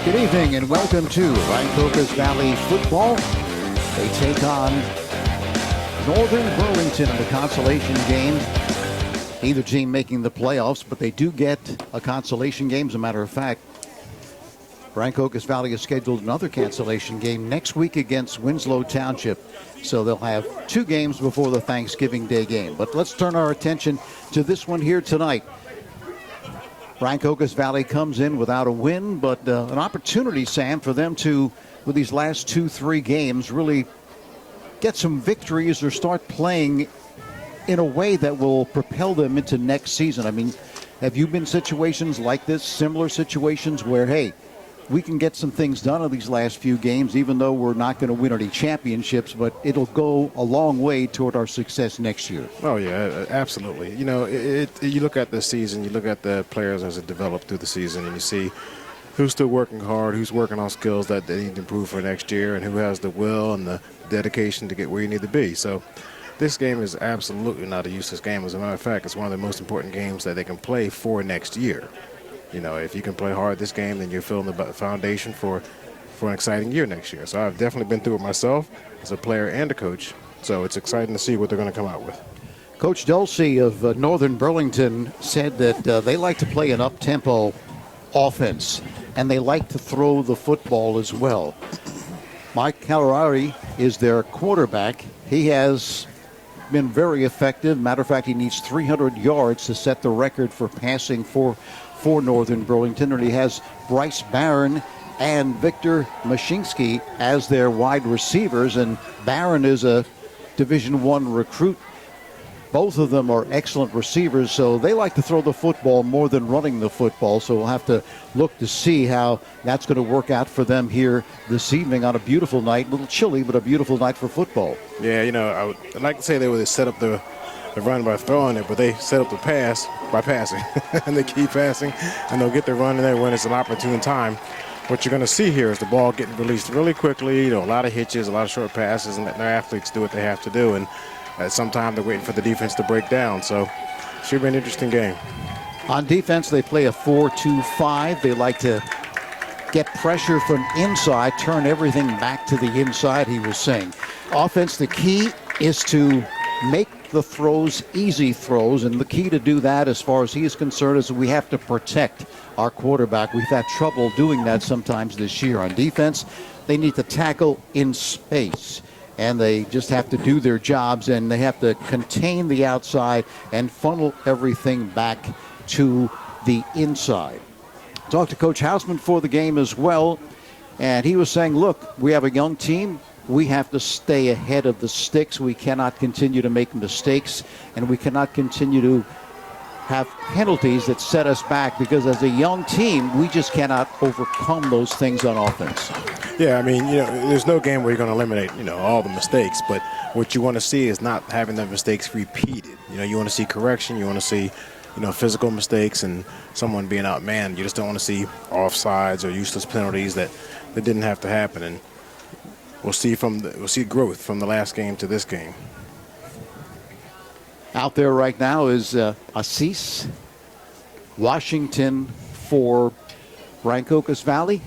Good evening and welcome to Rancocas Valley football. They take on Northern Burlington in the consolation game. Neither team making the playoffs, but they do get a consolation game. As a matter of fact, Rancocas Valley has scheduled another cancellation game next week against Winslow Township. So they'll have two games before the Thanksgiving Day game. But let's turn our attention to this one here tonight. Rancocas Valley comes in without a win, but an opportunity, Sam, for them to, with these last 2-3 games, really get some victories or start playing in a way that will propel them into next season. I mean, have you been in situations like this, similar situations where, hey, we can get some things done in these last few games, even though we're not going to win any championships, but it'll go a long way toward our success next year? Oh, yeah, absolutely. You know, you look at the season, you look at the players as it developed through the season, and you see who's still working hard, who's working on skills that they need to improve for next year, and who has the will and the dedication to get where you need to be. So this game is absolutely not a useless game. As a matter of fact, it's one of the most important games that they can play for next year. You know, if you can play hard this game, then you're filling the foundation for an exciting year next year. So I've definitely been through it myself as a player and a coach. So it's exciting to see what they're going to come out with. Coach Dulce of Northern Burlington said that they like to play an up-tempo offense, and they like to throw the football as well. Mike Calarari is their quarterback. He has been very effective. Matter of fact, he needs 300 yards to set the record for passing for Northern Burlington. And he has Bryce Barron and Victor Mashinsky as their wide receivers. And Barron is a Division I recruit. Both of them are excellent receivers, so they like to throw the football more than running the football. So we'll have to look to see how that's going to work out for them here this evening on a beautiful night. A little chilly, but a beautiful night for football. Yeah, you know, I'd like to say they would set up the run by throwing it, but they set up the pass by passing. And they keep passing, and they'll get the run in there when it's an opportune time. What you're going to see here is the ball getting released really quickly, you know, a lot of hitches, a lot of short passes, and letting their athletes do what they have to do. And at some time, they're waiting for the defense to break down. So should be an interesting game. On defense, they play a 4-2-5. They like to get pressure from inside, turn everything back to the inside, he was saying. Offense, the key is to make the throws easy throws, and the key to do that, as far as he is concerned, is we have to protect our quarterback. We've had trouble doing that sometimes this year. On defense, they need to tackle in space, and they just have to do their jobs, and they have to contain the outside and funnel everything back to the inside. Talked to Coach Hausman for the game as well, and he was saying, look, we have a young team. We have to stay ahead of the sticks. We cannot continue to make mistakes, and we cannot continue to have penalties that set us back, because as a young team, we just cannot overcome those things on offense. Yeah, I mean, you know, there's no game where you're going to eliminate, you know, all the mistakes, but what you want to see is not having the mistakes repeated. You know, you want to see correction, you want to see, you know, physical mistakes and someone being outmanned. You just don't want to see offsides or useless penalties that didn't have to happen. And we'll see growth from the last game to this game. Out there right now is Assis Washington for Rancocas Valley,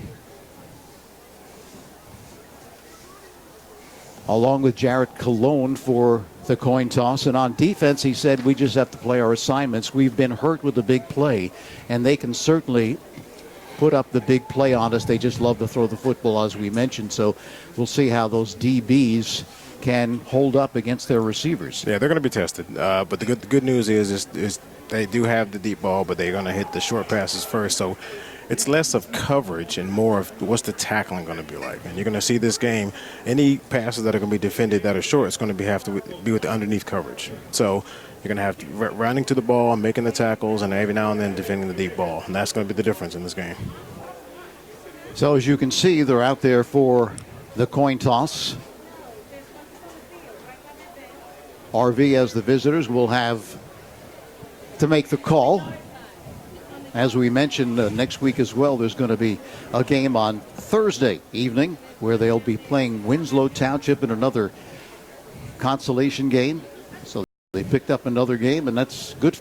along with Jarrett Colon for the coin toss. And on defense, he said, we just have to play our assignments. We've been hurt with the big play, and they can certainly put up the big play on us. They just love to throw the football, as we mentioned. So we'll see how those DBs can hold up against their receivers. Yeah, they're going to be tested. But the good news is they do have the deep ball, but they're going to hit the short passes first. So it's less of coverage and more of what's the tackling going to be like. And you're going to see this game, any passes that are going to be defended that are short, it's going to have to be with the underneath coverage. So you're going to have to running to the ball, making the tackles, and every now and then defending the deep ball. And that's going to be the difference in this game. So as you can see, they're out there for the coin toss. RV, as the visitors, will have to make the call. As we mentioned, next week as well, there's going to be a game on Thursday evening where they'll be playing Winslow Township in another consolation game. So they picked up another game, and that's good.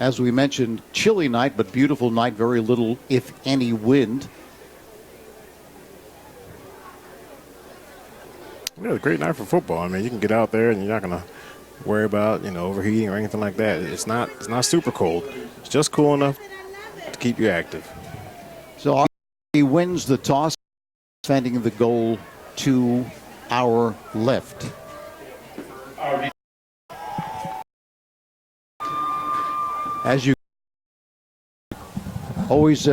As we mentioned, chilly night, but beautiful night. Very little, if any, wind. Yeah, a great night for football. I mean, you can get out there and you're not going to worry about, overheating or anything like that. It's not super cold. It's just cool enough to keep you active. So he wins the toss, defending the goal to our left. As you always